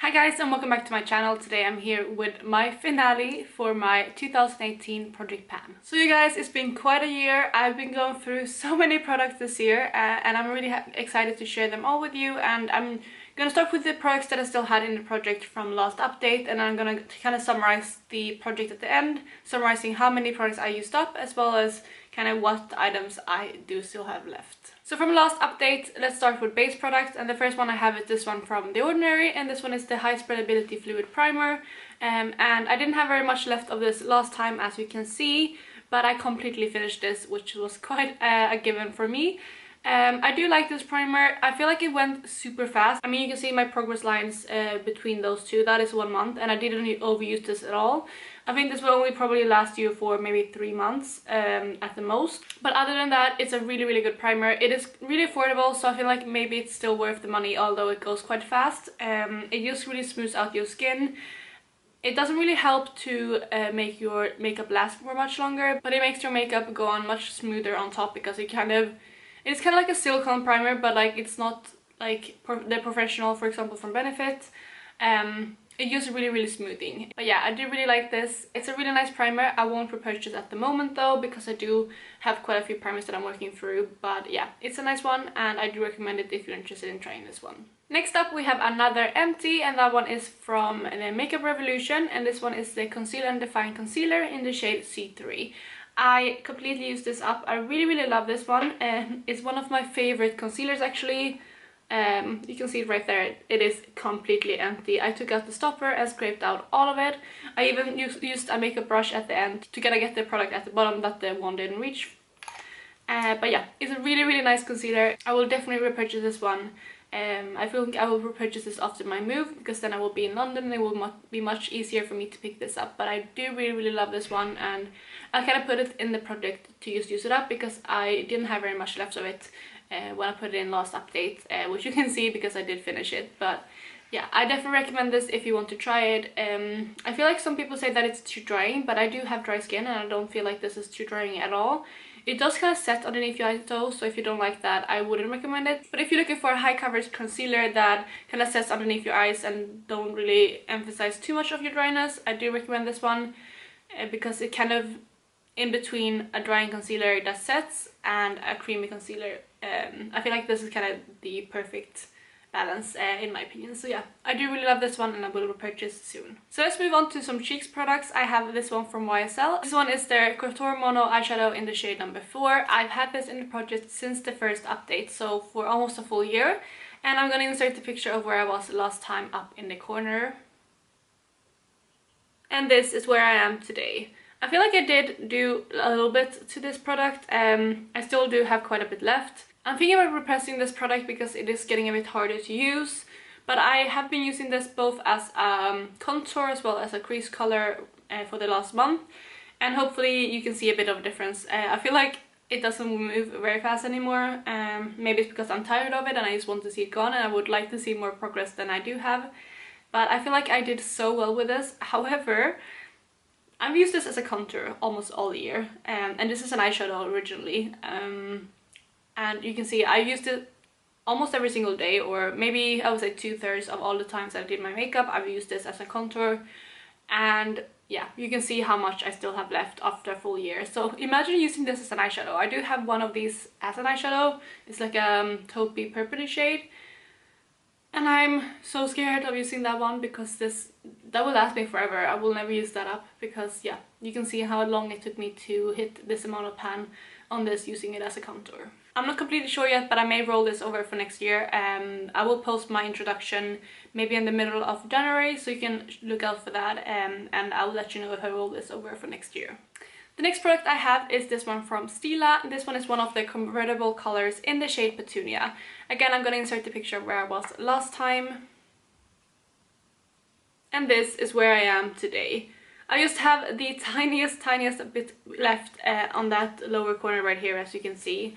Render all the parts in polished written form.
Hi guys, and welcome back to my channel. Today I'm here with my finale for my 2018 project pan. So you guys, it's been quite a year. I've been going through so many products this year and I'm really excited to share them all with you. And I'm gonna start with the products that I still had in the project from last update, and I'm gonna kind of summarize the project at the end, summarizing how many products I used up as well as kind of what items I do still have left. So from last update, let's start with base products, and the first one I have is this one from The Ordinary, and this one is the High-Spreadability Fluid Primer. And I didn't have very much left of this last time, as you can see, but I completely finished this, which was quite a given for me. I do like this primer. I feel like it went super fast. I mean, you can see my progress lines between those two. That is 1 month, and I didn't overuse this at all. I think this will only probably last you for maybe 3 months at the most. But other than that, it's a really good primer. It is really affordable, so I feel like maybe it's still worth the money, although it goes quite fast. It just really smooths out your skin. It doesn't really help to make your makeup last for much longer, but it makes your makeup go on much smoother on top, because it's kind of like a silicone primer, but like it's not like the Professional, for example, from Benefit. It just really smoothing. But yeah, I do really like this. It's a really nice primer. I won't repurchase at the moment though, because I do have quite a few primers that I'm working through. But yeah, it's a nice one, and I do recommend it if you're interested in trying this one. Next up, we have another empty, and that one is from the Makeup Revolution, and this one is the Conceal and Define Concealer in the shade C3. I completely used this up. I really love this one, and it's one of my favorite concealers actually. You can see it right there. It is completely empty. I took out the stopper and scraped out all of it. I even used a makeup brush at the end to kind of get the product at the bottom that the one didn't reach. But yeah, it's a really nice concealer. I will definitely repurchase this one. I feel like I will repurchase this after my move, because then I will be in London and it will be much easier for me to pick this up. But I do really love this one, and I kind of put it in the project to use it up, because I didn't have very much left of it when I put it in last update, which you can see because I did finish it. But yeah, I definitely recommend this if you want to try it. I feel like some people say that it's too drying, but I do have dry skin and I don't feel like this is too drying at all. It does kind of set underneath your eyes though, so if you don't like that, I wouldn't recommend it. But if you're looking for a high coverage concealer that kind of sets underneath your eyes and don't really emphasize too much of your dryness, I do recommend this one, because it kind of in between a drying concealer that sets and a creamy concealer. I feel like this is kind of the perfect balance in my opinion. So yeah, I do really love this one, and I will repurchase soon. So let's move on to some cheeks products. I have this one from YSL. This one is their Couture Mono Eyeshadow in the shade number 4. I've had this in the project since the first update, so for almost a full year. And I'm gonna insert the picture of where I was last time up in the corner. And this is where I am today. I feel like I did do a little bit to this product. I still do have quite a bit left. I'm thinking about repressing this product because it is getting a bit harder to use, but I have been using this both as a contour as well as a crease color for the last month, and hopefully you can see a bit of a difference. I feel like it doesn't move very fast anymore. Maybe it's because I'm tired of it and I just want to see it gone, and I would like to see more progress than I do have. But I feel like I did so well with this. However, I've used this as a contour almost all year, and this is an eyeshadow originally. And you can see I used it almost every single day, or maybe I would say 2/3 of all the times I did my makeup. I've used this as a contour, and yeah, you can see how much I still have left after a full year. So imagine using this as an eyeshadow. I do have one of these as an eyeshadow. It's like a taupey purpley shade, and I'm so scared of using that one because that will last me forever. I will never use that up, because yeah, you can see how long it took me to hit this amount of pan on this using it as a contour. I'm not completely sure yet, but I may roll this over for next year. I will post my introduction maybe in the middle of January, so you can look out for that, and I'll let you know if I roll this over for next year. The next product I have is this one from Stila. This one is one of the convertible colors in the shade Petunia. Again, I'm going to insert the picture of where I was last time. And this is where I am today. I just have the tiniest bit left on that lower corner right here, as you can see.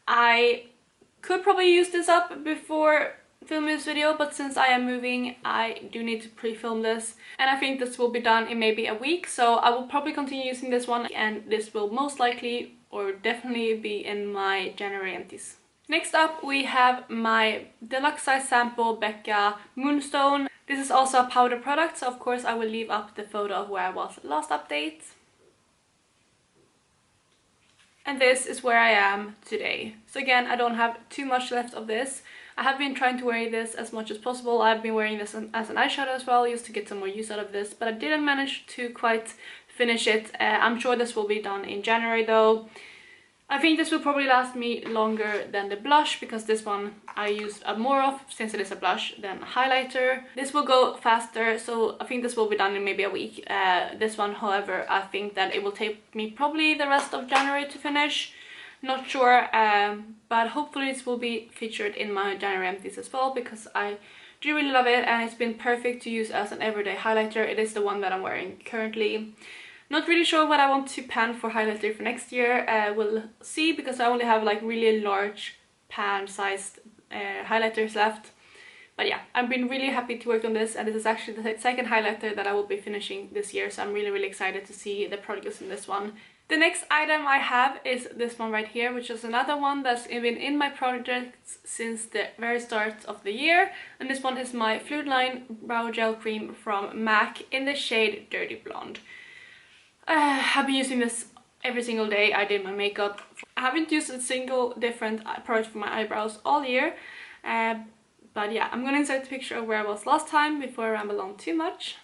I could probably use this up before filming this video, but since I am moving, I do need to pre-film this, and I think this will be done in maybe a week, so I will probably continue using this one, and this will most likely or definitely be in my January empties. Next up we have my deluxe size sample Becca Moonstone. This is also a powder product, so of course I will leave up the photo of where I was last update. And this is where I am today. So again, I don't have too much left of this. I have been trying to wear this as much as possible. I've been wearing this as an eyeshadow as well, just to get some more use out of this, but I didn't manage to quite finish it. I'm sure this will be done in January though. I think this will probably last me longer than the blush, because this one I use more of since it is a blush than a highlighter. This will go faster, so I think this will be done in maybe a week. This one, however, I think that it will take me probably the rest of January to finish. Not sure, but hopefully this will be featured in my January empties as well, because I do really love it and it's been perfect to use as an everyday highlighter. It is the one that I'm wearing currently. Not really sure what I want to pan for highlighter for next year. We'll see, because I only have like really large pan sized highlighters left. But yeah, I've been really happy to work on this, and this is actually the second highlighter that I will be finishing this year, so I'm really excited to see the progress in this one. The next item I have is this one right here, which is another one that's been in my projects since the very start of the year, and this one is my Fluidline Brow Gel Cream from MAC in the shade Dirty Blonde. I've been using this every single day I did my makeup. I haven't used a single different product for my eyebrows all year, but yeah, I'm gonna insert a picture of where I was last time before I ramble on too much.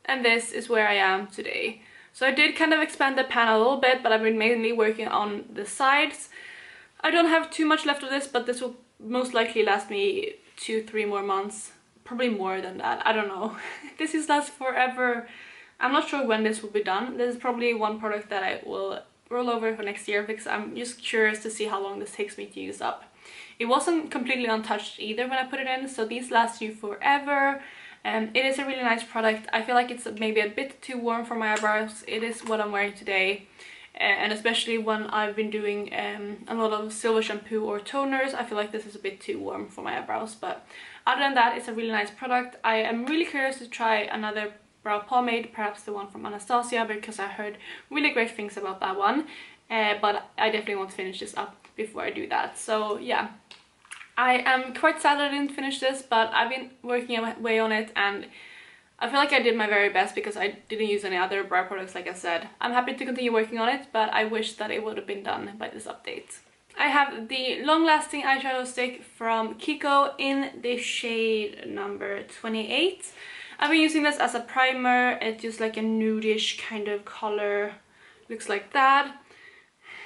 And this is where I am today. So I did kind of expand the pan a little bit, but I've been mainly working on the sides. I don't have too much left of this, but this will most likely last me 2-3 more months. Probably more than that, I don't know. This is last forever. I'm not sure when this will be done. This is probably one product that I will roll over for next year, because I'm just curious to see how long this takes me to use up. It wasn't completely untouched either when I put it in, so these last you forever. It is a really nice product. I feel like it's maybe a bit too warm for my eyebrows. It is what I'm wearing today, and especially when I've been doing a lot of silver shampoo or toners, I feel like this is a bit too warm for my eyebrows. But other than that, it's a really nice product. I am really curious to try another brow pomade, perhaps the one from Anastasia, because I heard really great things about that one, but I definitely want to finish this up before I do that. So yeah, I am quite sad I didn't finish this, but I've been working away on it, and I feel like I did my very best because I didn't use any other brow products, like I said. I'm happy to continue working on it, but I wish that it would have been done by this update. I have the long-lasting eyeshadow stick from Kiko in the shade number 28. I've been using this as a primer. It's just like a nudish kind of color. Looks like that.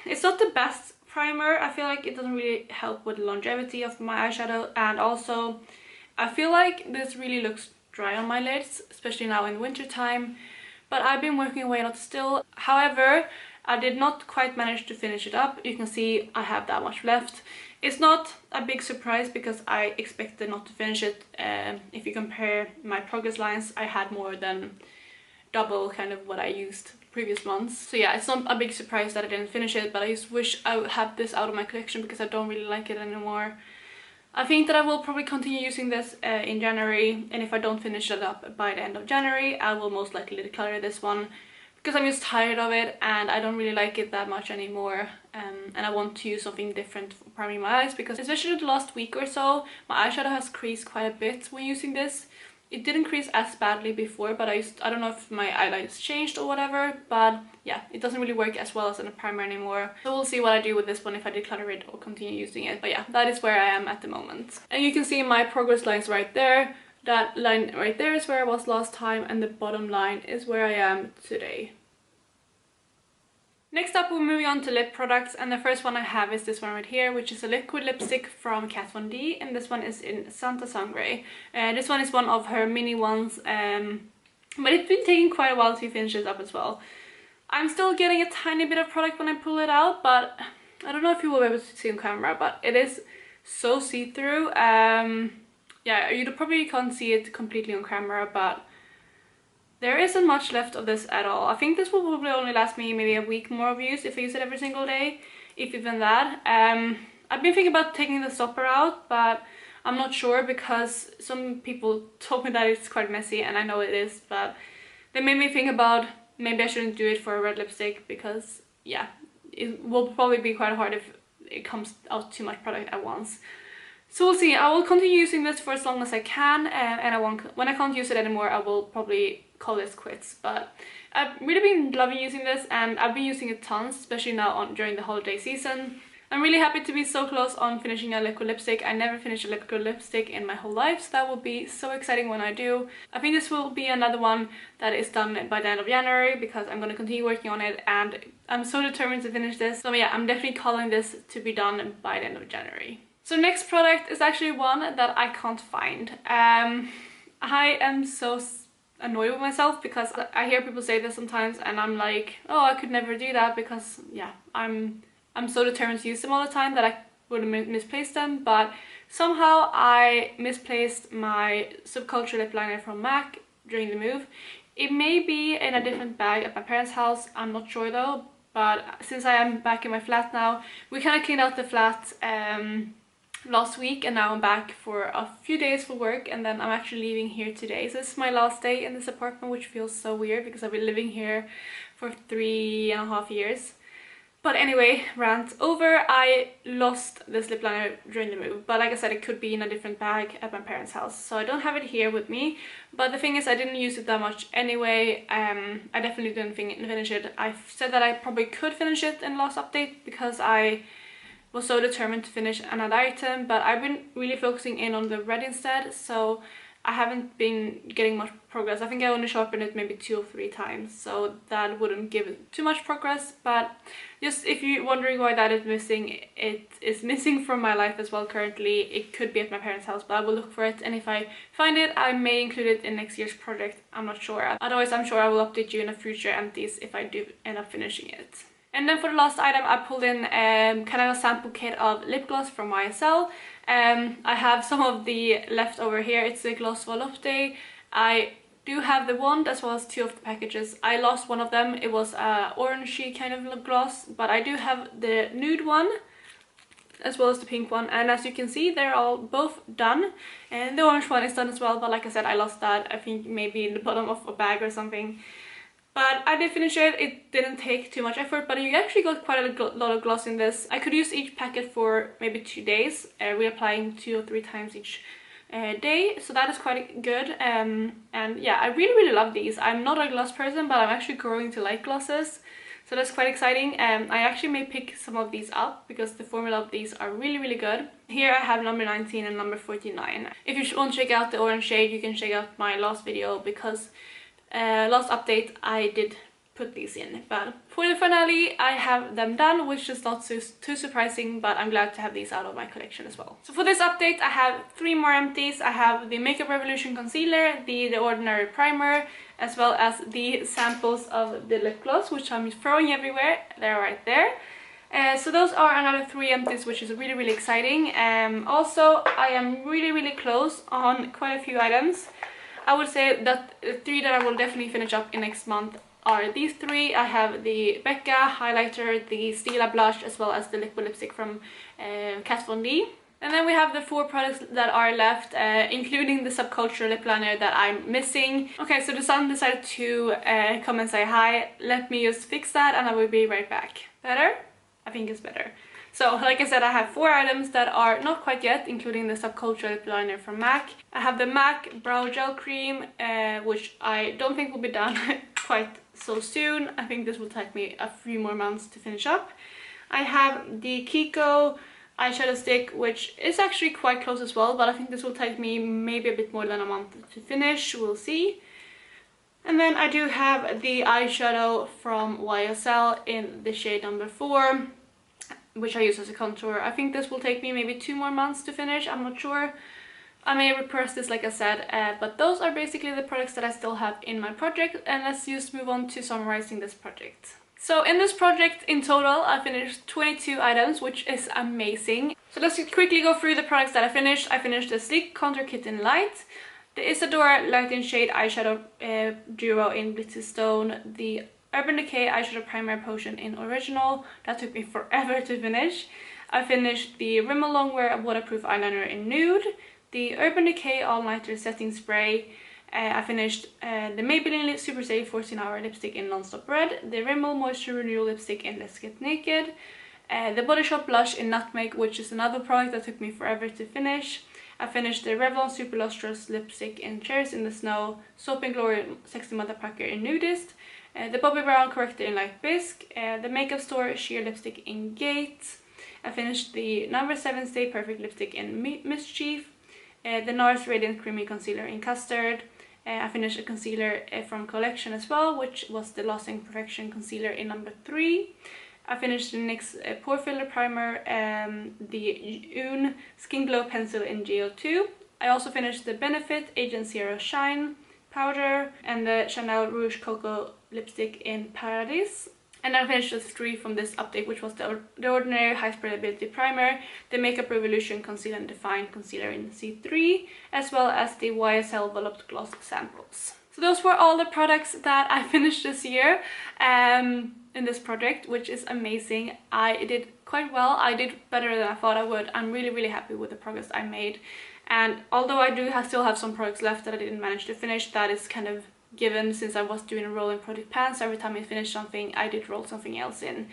It's not the best primer. I feel like it doesn't really help with the longevity of my eyeshadow, and also I feel like this really looks dry on my lids, especially now in winter time. But I've been working away a lot still. However, I did not quite manage to finish it up. You can see I have that much left. It's not a big surprise because I expected not to finish it. If you compare my progress lines, I had more than double kind of what I used previous months. So yeah, it's not a big surprise that I didn't finish it, but I just wish I would have this out of my collection because I don't really like it anymore. I think that I will probably continue using this in January, and if I don't finish it up by the end of January, I will most likely declutter this one, because I'm just tired of it and I don't really like it that much anymore, and I want to use something different for priming my eyes, because especially the last week or so my eyeshadow has creased quite a bit when using this. It didn't crease as badly before, but I don't know if my eyelines changed or whatever, but yeah, it doesn't really work as well as in a primer anymore. So we'll see what I do with this one, if I declutter it or continue using it. But yeah, that is where I am at the moment. And you can see my progress lines right there. That line right there is where I was last time, and the bottom line is where I am today. Next up, we're moving on to lip products, and the first one I have is this one right here, which is a liquid lipstick from Kat Von D, and this one is in Santa Sangre. This one is one of her mini ones, but it's been taking quite a while to finish this up as well. I'm still getting a tiny bit of product when I pull it out, but I don't know if you will be able to see on camera, but it is so see-through. Yeah, you probably can't see it completely on camera, but there isn't much left of this at all. I think this will probably only last me maybe a week more of use if I use it every single day, if even that. I've been thinking about taking the stopper out, but I'm not sure because some people told me that it's quite messy, and I know it is, but they made me think about maybe I shouldn't do it for a red lipstick, because yeah, it will probably be quite hard if it comes out too much product at once. So we'll see. I will continue using this for as long as I can, and when I can't use it anymore, I will probably call this quits. But I've really been loving using this, and I've been using it tons, especially now during the holiday season. I'm really happy to be so close on finishing a liquid lipstick. I never finished a liquid lipstick in my whole life, so that will be so exciting when I do. I think this will be another one that is done by the end of January, because I'm going to continue working on it, and I'm so determined to finish this. So yeah, I'm definitely calling this to be done by the end of January. So next product is actually one that I can't find. I am so annoyed with myself because I hear people say this sometimes, and I'm like, oh, I could never do that, because yeah, I'm so determined to use them all the time that I would have misplaced them. But somehow I misplaced my Subculture lip liner from MAC during the move. It may be in a different bag at my parents' house, I'm not sure though. But since I am back in my flat now, we kind of cleaned out the flat last week, and now I'm back for a few days for work, and then I'm actually leaving here today. So this is my last day in this apartment, which feels so weird because I've been living here for 3.5 years. But anyway, rant over. I lost this lip liner during the move, but like I said, it could be in a different bag at my parents' house, so I don't have it here with me. But the thing is, I didn't use it that much anyway. I definitely didn't finish it. I said that I probably could finish it in the last update because I was so determined to finish another item, but I've been really focusing in on the red instead, so I haven't been getting much progress. I think I only sharpened it maybe 2 or 3 times, so that wouldn't give it too much progress. But just if you're wondering why that is missing, it is missing from my life as well currently. It could be at my parents' house, but I will look for it, and if I find it, I may include it in next year's project. I'm not sure. Otherwise, I'm sure I will update you in a future empties if I do end up finishing it. And then for the last item, I pulled in kind of a sample kit of lip gloss from YSL. I have some of the left over here. It's the gloss Volupte. I do have the wand as well as 2 of the packages. I lost one of them. It was a orangey kind of lip gloss, but I do have the nude one as well as the pink one, and as you can see, they're all both done, and the orange one is done as well. But like I said, I lost that, I think maybe in the bottom of a bag or something. But I did finish it. It didn't take too much effort, but you actually got quite a lot of gloss in this. I could use each packet for maybe 2 days, reapplying 2 or 3 times each day, so that is quite good. And yeah, I really love these. I'm not a gloss person, but I'm actually growing to like glosses, so that's quite exciting. I actually may pick some of these up because the formula of these are really good. Here I have number 19 and number 49. If you want to check out the orange shade, you can check out my last video, because last update I did put these in. But for the finale, I have them done, which is not too surprising, but I'm glad to have these out of my collection as well. So for this update, I have 3 more empties. I have the Makeup Revolution concealer, the Ordinary primer, as well as the samples of the lip gloss, which I'm throwing everywhere. They're right there. So those are another 3 empties, which is really exciting. Also, I am really close on quite a few items. I would say that the 3 that I will definitely finish up in next month are these 3. I have the Becca highlighter, the Stila blush, as well as the liquid lipstick from Kat Von D. And then we have the 4 products that are left, including the Subculture lip liner that I'm missing. Okay, so the sun decided to come and say hi. Let me just fix that and I will be right back. Better? I think it's better. So, like I said, I have 4 items that are not quite yet, including the Subculture lip liner from MAC. I have the MAC Brow Gel Cream, which I don't think will be done quite so soon. I think this will take me a few more months to finish up. I have the Kiko eyeshadow stick, which is actually quite close as well, but I think this will take me maybe a bit more than a month to finish. We'll see. And then I do have the eyeshadow from YSL in the shade number 4. Which I use as a contour. I think this will take me maybe 2 more months to finish, I'm not sure. I may repress this like I said, but those are basically the products that I still have in my project, and let's just move on to summarizing this project. So in this project in total, I finished 22 items, which is amazing. So let's quickly go through the products that I finished. I finished the Sleek Contour Kit in Light, the Isadora Light in Shade Eyeshadow Duo in Glitzy Stone, the Urban Decay Eyeshadow Primer Potion in Original. That took me forever to finish. I finished the Rimmel Longwear Waterproof Eyeliner in Nude, the Urban Decay All Nighter Setting Spray. I finished the Maybelline Super Safe 14 Hour Lipstick in Nonstop Red, the Rimmel Moisture Renewal Lipstick in Let's Get Naked, The Body Shop blush in Nutmeg, which is another product that took me forever to finish. I finished the Revlon Super Lustrous lipstick in Cherries in the Snow, Soap and Glory Sexy Motherfucker in Nudist, the Bobbi Brown Corrector in Light Bisque, the Makeup Store Sheer Lipstick in Gate. I finished the No. 7 Stay Perfect lipstick in Mischief, the NARS Radiant Creamy Concealer in Custard. I finished a concealer from Collection as well, which was the Lasting Perfection Concealer in No. 3. I finished the NYX Pore Filler Primer, the UNE Skin-Glow Pencil in GO2. I also finished the Benefit Agent Zero Shine Powder and the Chanel Rouge Coco lipstick in Paradis. And I finished the 3 from this update, which was the Ordinary High-Spreadability Primer, the Makeup Revolution Conceal and Define Concealer in C3, as well as the YSL Volupte Gloss samples. So those were all the products that I finished this year in this project, which is amazing. I did quite well. I did better than I thought I would. I'm really happy with the progress I made. And although I do still have some products left that I didn't manage to finish, that is kind of given since I was doing a rolling project pan. So every time I finished something, I did roll something else in.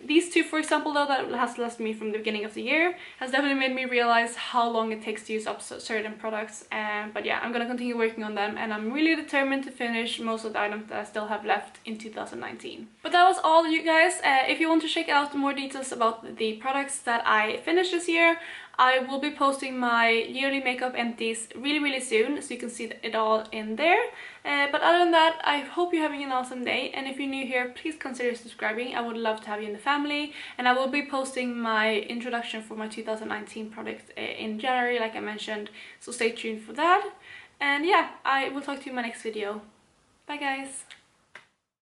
These 2, for example, though, that has lasted me from the beginning of the year, has definitely made me realize how long it takes to use up certain products. But yeah, I'm gonna continue working on them, and I'm really determined to finish most of the items that I still have left in 2019. But that was all, you guys. If you want to check out more details about the products that I finished this year, I will be posting my yearly makeup empties really soon, so you can see it all in there. But other than that, I hope you're having an awesome day, and if you're new here, please consider subscribing. I would love to have you in the family, and I will be posting my introduction for my 2019 product in January, like I mentioned, so stay tuned for that. And yeah, I will talk to you in my next video. Bye guys!